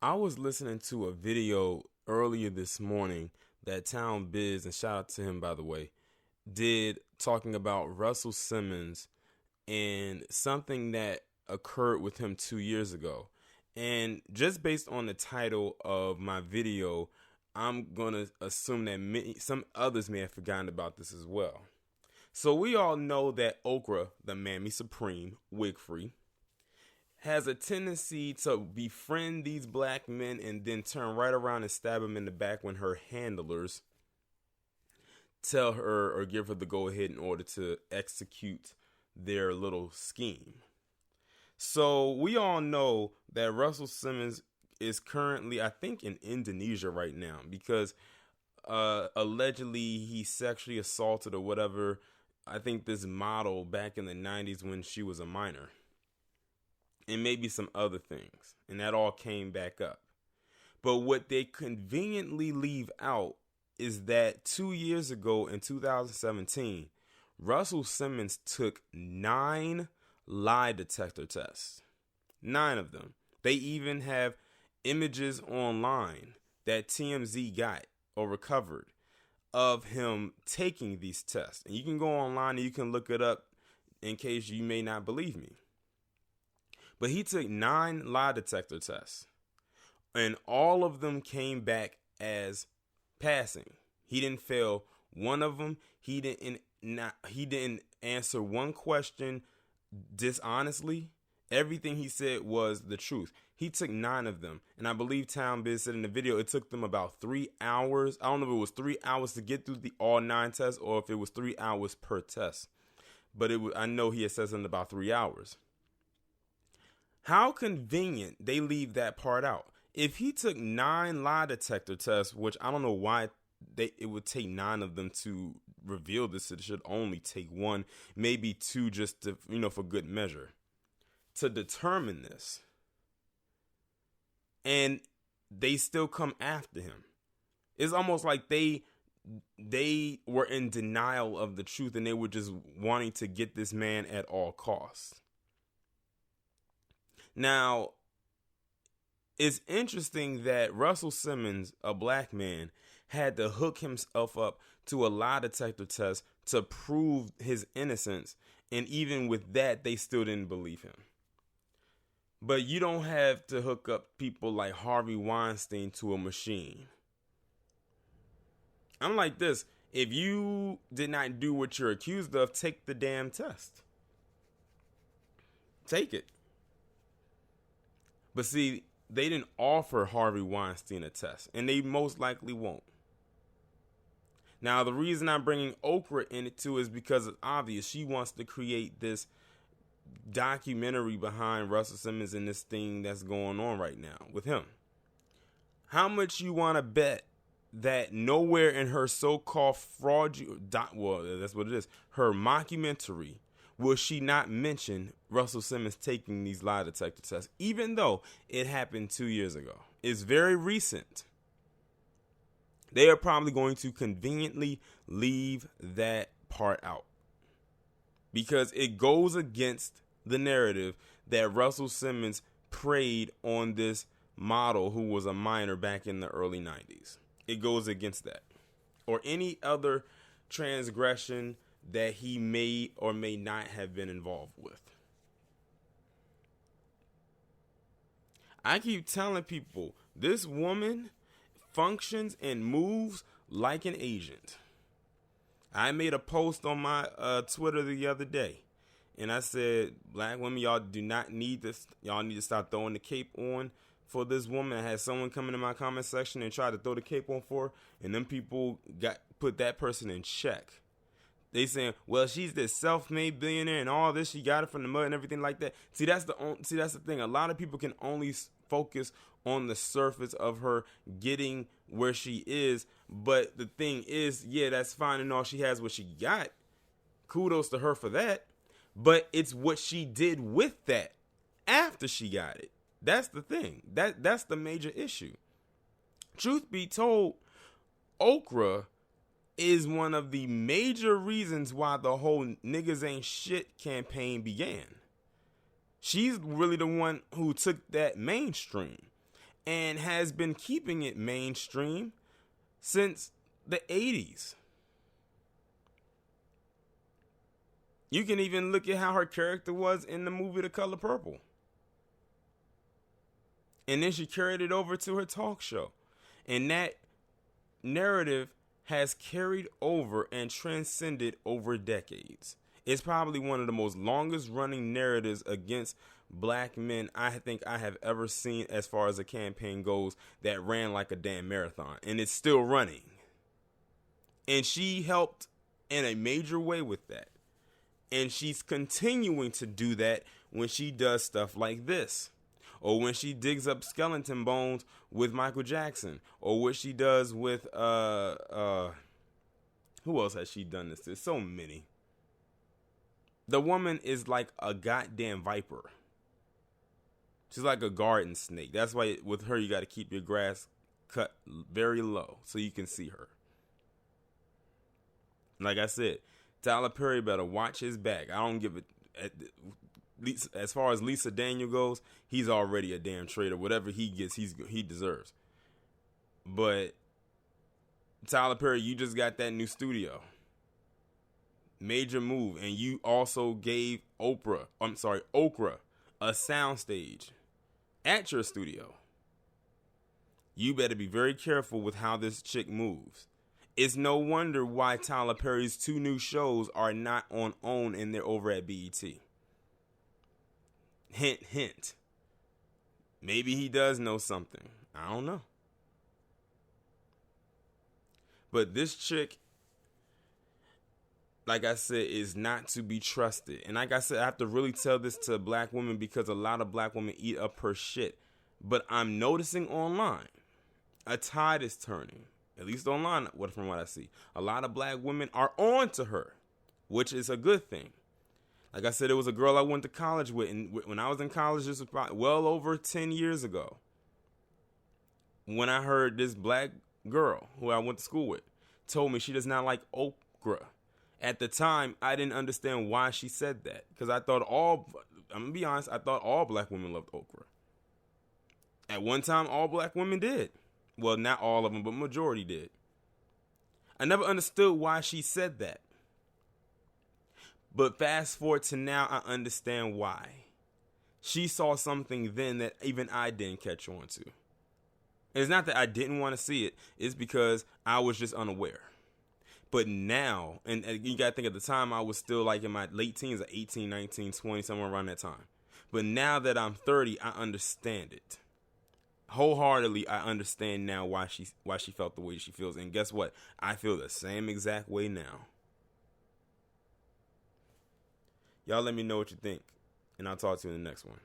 I was listening to a video earlier this morning that Town Biz, and shout out to him by the way, did talking about Russell Simmons and something that occurred with him 2 years ago. And just based on the title of my video, I'm going to assume that some others may have forgotten about this as well. So we all know that Okra, the Mammy Supreme, wig free, has a tendency to befriend these black men and then turn right around and stab them in the back when her handlers tell her or give her the go ahead in order to execute their little scheme. So we all know that Russell Simmons is currently, I think, in Indonesia right now because allegedly he sexually assaulted or whatever, I think, this model back in the 90s when she was a minor. And maybe some other things. And that all came back up. But what they conveniently leave out is that 2 years ago in 2017, Russell Simmons took 9 lie detector tests. 9 of them. They even have images online that TMZ got or recovered of him taking these tests. And you can go online and you can look it up in case you may not believe me. But he took 9 lie detector tests, and all of them came back as passing. He didn't fail one of them. He didn't answer one question dishonestly. Everything he said was the truth. He took 9 of them, and I believe Town Biz said in the video it took them about 3 hours. I don't know if it was 3 hours to get through all 9 tests or if it was 3 hours per test. But I know he had said something about 3 hours. How convenient they leave that part out. If he took 9 lie detector tests, which I don't know why it would take 9 of them to reveal this. It should only take 1, maybe 2, just to, for good measure, to determine this. And they still come after him. It's almost like they were in denial of the truth and they were just wanting to get this man at all costs. Now, it's interesting that Russell Simmons, a black man, had to hook himself up to a lie detector test to prove his innocence. And even with that, they still didn't believe him. But you don't have to hook up people like Harvey Weinstein to a machine. I'm like this. If you did not do what you're accused of, take the damn test. Take it. But see, they didn't offer Harvey Weinstein a test, and they most likely won't. Now, the reason I'm bringing Okra in it too is because it's obvious. She wants to create this documentary behind Russell Simmons and this thing that's going on right now with him. How much you want to bet that nowhere in her so-called that's what it is, her mockumentary, will she not mention Russell Simmons taking these lie detector tests, even though it happened 2 years ago? It's very recent. They are probably going to conveniently leave that part out because it goes against the narrative that Russell Simmons preyed on this model who was a minor back in the early 90s. It goes against that. Or any other transgression that he may or may not have been involved with. I keep telling people, this woman functions and moves like an agent. I made a post on my Twitter the other day, and I said, black women, y'all do not need this. Y'all need to stop throwing the cape on for this woman. I had someone come into my comment section and try to throw the cape on for her, and them people put that person in check. They saying, well, she's this self-made billionaire and all this. She got it from the mud and everything like that. See, that's the thing. A lot of people can only focus on the surface of her getting where she is. But the thing is, yeah, that's fine and all. She has what she got. Kudos to her for that. But it's what she did with that after she got it. That's the thing. That's the major issue. Truth be told, Okra is one of the major reasons why the whole niggas ain't shit campaign began. She's really the one who took that mainstream. and has been keeping it mainstream since the 80s. You can even look at how her character was in the movie The Color Purple. And then she carried it over to her talk show. And that narrative has carried over and transcended over decades. It's probably one of the most longest running narratives against black men I think I have ever seen as far as a campaign goes that ran like a damn marathon. And it's still running. And she helped in a major way with that. And she's continuing to do that when she does stuff like this. Or when she digs up skeleton bones with Michael Jackson. Or what she does with, who else has she done this to? So many. The woman is like a goddamn viper. She's like a garden snake. That's why with her you got to keep your grass cut very low so you can see her. Like I said, Tyler Perry better watch his back. I don't give a... As far as Lisa Daniel goes, he's already a damn traitor. Whatever he gets, he deserves. But Tyler Perry, you just got that new studio. Major move. And you also gave Okra a soundstage at your studio. You better be very careful with how this chick moves. It's no wonder why Tyler Perry's 2 new shows are not on OWN and they're over at BET. Hint, hint. Maybe he does know something. I don't know. But this chick, like I said, is not to be trusted. And like I said, I have to really tell this to black women because a lot of black women eat up her shit. But I'm noticing online, a tide is turning. At least online, from what I see. A lot of black women are on to her, which is a good thing. Like I said, it was a girl I went to college with. And when I was in college, this was probably well over 10 years ago. When I heard this black girl who I went to school with told me she does not like okra. At the time, I didn't understand why she said that. Because I'm going to be honest, I thought all black women loved okra. At one time, all black women did. Well, not all of them, but majority did. I never understood why she said that. But fast forward to now, I understand why. She saw something then that even I didn't catch on to. And it's not that I didn't want to see it. It's because I was just unaware. But now, and you got to think at the time, I was still like in my late teens, like 18, 19, 20, somewhere around that time. But now that I'm 30, I understand it. Wholeheartedly, I understand now why she felt the way she feels. And guess what? I feel the same exact way now. Y'all let me know what you think, and I'll talk to you in the next one.